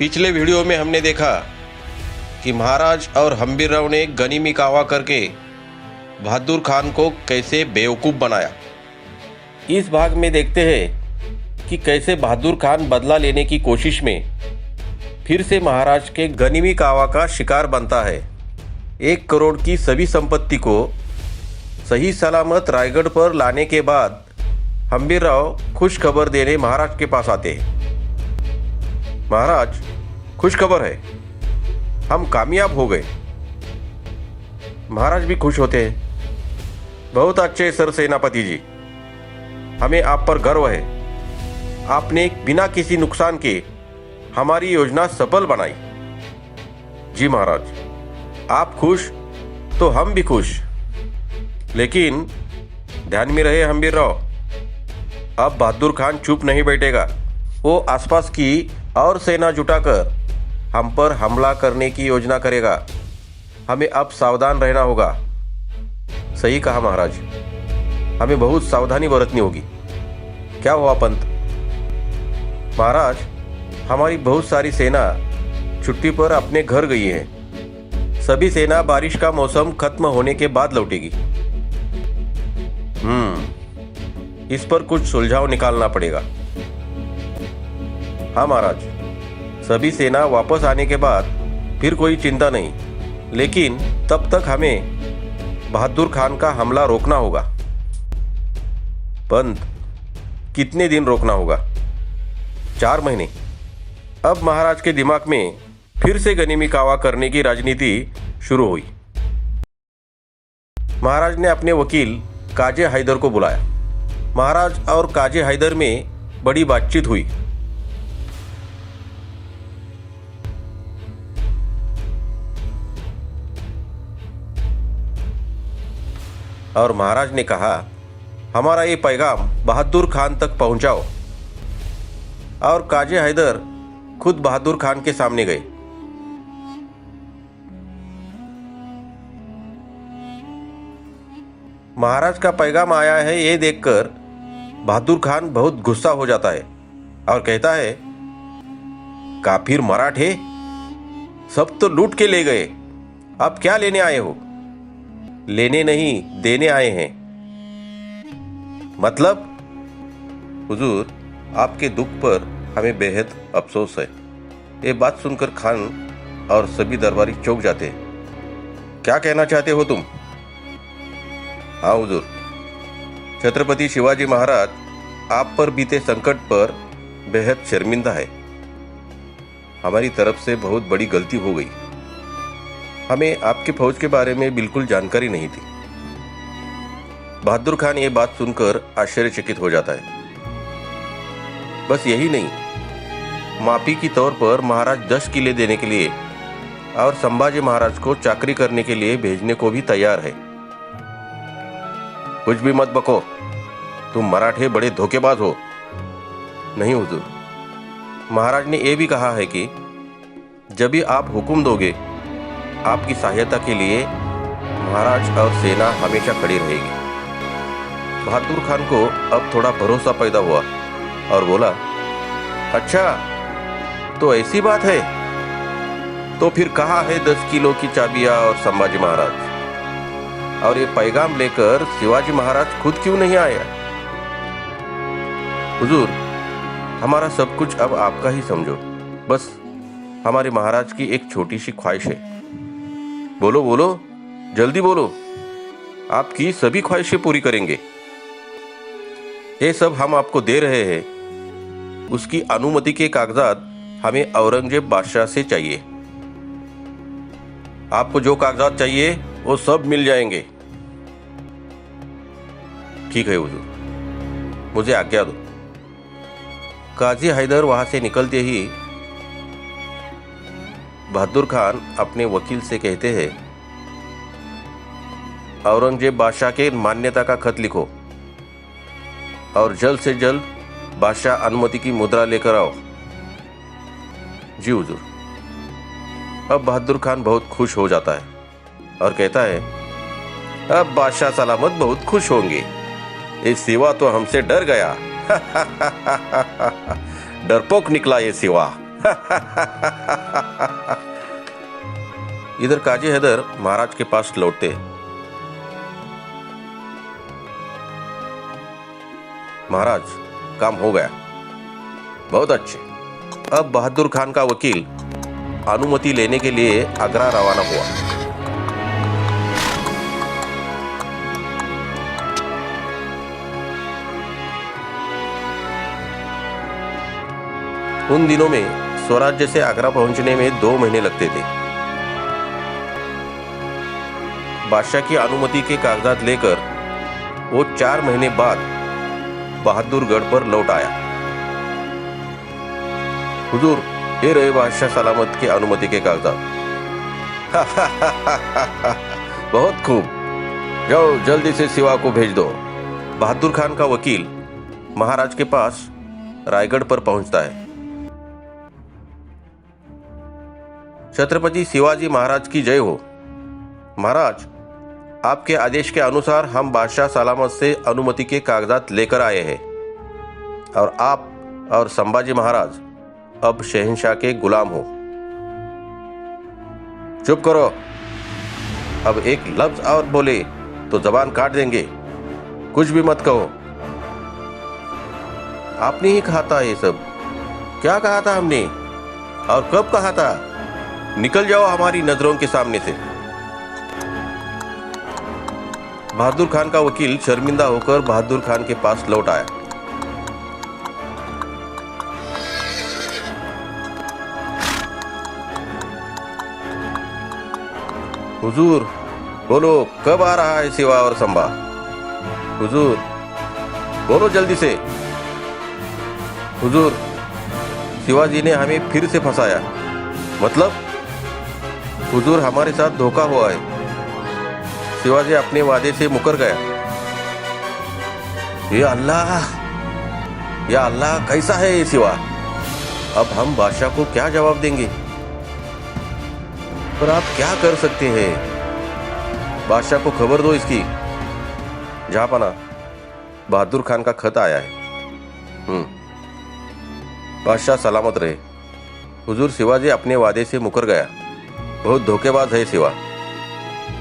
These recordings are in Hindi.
पिछले वीडियो में हमने देखा कि महाराज और हम्बीरराव ने गनीमी कावा करके बहादुर खान को कैसे बेवकूफ़ बनाया। इस भाग में देखते हैं कि कैसे बहादुर खान बदला लेने की कोशिश में फिर से महाराज के गनीमी कावा का शिकार बनता है। 1 करोड़ की सभी संपत्ति को सही सलामत रायगढ़ पर लाने के बाद हम्बीरराव खुश खबर देने महाराज के पास आते हैं। महाराज, खुश खबर है, हम कामयाब हो गए। महाराज भी खुश होते हैं। बहुत अच्छे सर सेनापति जी, हमें आप पर गर्व है। आपने बिना किसी नुकसान के हमारी योजना सफल बनाई। जी महाराज, आप खुश तो हम भी खुश। लेकिन ध्यान में रहे हम्बीरराव, अब बहादुर खान चुप नहीं बैठेगा। वो आसपास की और सेना जुटाकर हम पर हमला करने की योजना करेगा। हमें अब सावधान रहना होगा। सही कहा महाराज, हमें बहुत सावधानी बरतनी होगी। क्या हुआ पंत? महाराज, हमारी बहुत सारी सेना छुट्टी पर अपने घर गई है। सभी सेना बारिश का मौसम खत्म होने के बाद लौटेगी। इस पर कुछ सुलझाव निकालना पड़ेगा। हाँ महाराज, सभी सेना वापस आने के बाद फिर कोई चिंता नहीं, लेकिन तब तक हमें बहादुर खान का हमला रोकना होगा। पंत, कितने दिन रोकना होगा? 4 महीने। अब महाराज के दिमाग में फिर से गनीमी कावा करने की राजनीति शुरू हुई। महाराज ने अपने वकील काजी हैदर को बुलाया। महाराज और काजी हैदर में बड़ी बातचीत हुई। और महाराज ने कहा, हमारा ये पैगाम बहादुर खान तक पहुंचाओ। और काजी हैदर खुद बहादुर खान के सामने गए। महाराज का पैगाम आया है ये देखकर बहादुर खान बहुत गुस्सा हो जाता है और कहता है, काफिर मराठे, सब तो लूट के ले गए, अब क्या लेने आए हो? लेने नहीं, देने आए हैं। मतलब? हुजूर, आपके दुख पर हमें बेहद अफसोस है। ये बात सुनकर खान और सभी दरबारी चौंक जाते हैं। क्या कहना चाहते हो तुम? हाँ हुजूर, छत्रपति शिवाजी महाराज आप पर बीते संकट पर बेहद शर्मिंदा है। हमारी तरफ से बहुत बड़ी गलती हो गई। हमें आपकी फौज के बारे में बिल्कुल जानकारी नहीं थी। बहादुर खान ये बात सुनकर आश्चर्यचकित हो जाता है। बस यही नहीं, माफी के तौर पर महाराज 10 किले देने के लिए और संभाजी महाराज को चाकरी करने के लिए भेजने को भी तैयार है। कुछ भी मत बको, तुम मराठे बड़े धोखेबाज हो। नहीं हुजूर, महाराज ने यह भी कहा है कि जब भी आप हुक्म दोगे, आपकी सहायता के लिए महाराज और सेना हमेशा खड़ी रहेगी। बहादुर खान को अब थोड़ा भरोसा पैदा हुआ और बोला, अच्छा तो ऐसी बात है, तो फिर कहाँ है 10 किलो की चाबियां और संभाजी महाराज? और ये पैगाम लेकर शिवाजी महाराज खुद क्यों नहीं आया? हुजूर, हमारा सब कुछ अब आपका ही समझो। बस हमारे महाराज की एक छोटी सी ख्वाहिश है। बोलो बोलो, जल्दी बोलो, आपकी सभी ख्वाहिशें पूरी करेंगे। ये सब हम आपको दे रहे हैं। उसकी अनुमति के कागजात हमें औरंगजेब बादशाह से चाहिए। आपको जो कागजात चाहिए वो सब मिल जाएंगे। ठीक है हुजूर, मुझे आज्ञा दो। काजी हैदर वहां से निकलते ही बहादुर खान अपने वकील से कहते हैं, औरंगजेब बादशाह के मान्यता का खत लिखो और जल्द से जल्द बादशाह अनुमति की मुद्रा लेकर आओ। जी हुजूर। अब बहादुर खान बहुत खुश हो जाता है और कहता है, अब बादशाह सलामत बहुत खुश होंगे। ये सिवा तो हमसे डर गया। डरपोक निकला ये सिवा। इधर काजी हैदर महाराज के पास लौटते हैं। महाराज, काम हो गया। बहुत अच्छे। अब बहादुर खान का वकील अनुमति लेने के लिए आगरा रवाना हुआ। उन दिनों में स्वराज्य से आगरा पहुंचने में 2 महीने लगते थे। बादशाह की अनुमति के कागजात लेकर वो 4 महीने बाद बहादुरगढ़ पर लौट आया। हुजूर, ये रहे बादशाह सलामत की अनुमति के कागजात। बहुत खूब, जाओ जल्दी से सिवा को भेज दो। बहादुर खान का वकील महाराज के पास रायगढ़ पर पहुंचता है। छत्रपति शिवाजी महाराज की जय हो। महाराज, आपके आदेश के अनुसार हम बादशाह सलामत से अनुमति के कागजात लेकर आए हैं और आप और संभाजी महाराज अब शहंशाह के गुलाम हो। चुप करो। अब एक लफ्ज और बोले तो जबान काट देंगे। कुछ भी मत कहो। आपने ही कहा था ये सब। क्या कहा था हमने और कब कहा था? निकल जाओ हमारी नजरों के सामने से। बहादुर खान का वकील शर्मिंदा होकर बहादुर खान के पास लौट आया। हुजूर, बोलो कब आ रहा है सिवा और संभा? हुजूर, बोलो जल्दी से। हुजूर, शिवाजी ने हमें फिर से फंसाया। मतलब? हुजूर, हमारे साथ धोखा हुआ है। शिवाजी अपने वादे से मुकर गया। या अल्लाह, कैसा है ये सिवा? अब हम बादशाह को क्या जवाब देंगे? पर आप क्या कर सकते हैं? बादशाह को खबर दो इसकी। जहांपना, बहादुर खान का खत आया है। बादशाह सलामत रहे। हुजूर, शिवाजी अपने वादे से मुकर गया। बहुत धोखेबाज है सिवा।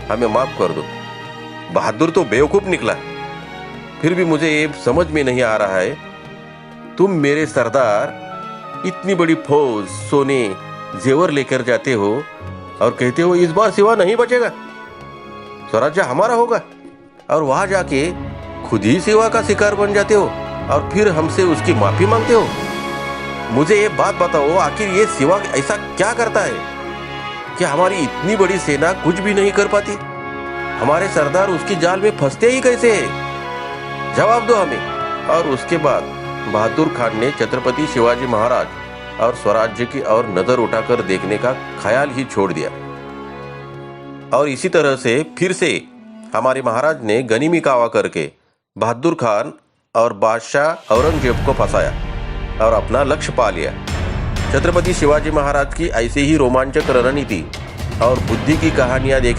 हमें माफ कर दो। बहादुर तो बेवकूफ निकला। फिर भी मुझे ये समझ में नहीं आ रहा है, तुम मेरे सरदार इतनी बड़ी फौज, सोने, जेवर लेकर जाते हो और कहते हो इस बार सिवा नहीं बचेगा, स्वराज्य हमारा होगा, और वहां जाके खुद ही सिवा का शिकार बन जाते हो और फिर हमसे उसकी माफी मांगते हो। मुझे ये बात बताओ, आखिर ये सिवा ऐसा क्या करता है कि हमारी इतनी बड़ी सेना कुछ भी नहीं कर पाती? हमारे सरदार उसकी जाल में फंसते ही कैसे हैं? जवाब दो हमें। और उसके बाद बहादुर खान ने छत्रपति शिवाजी महाराज और स्वराज्य की ओर नजर उठाकर देखने का ख्याल ही छोड़ दिया। और इसी तरह से फिर से हमारे महाराज ने गनीमी कावा करके बहादुर खान और बादशाह औरंगजेब को फंसाया और अपना लक्ष्य पा लिया। छत्रपति शिवाजी महाराज की ऐसी ही रोमांचक रणनीति और बुद्धि की कहानियां देखने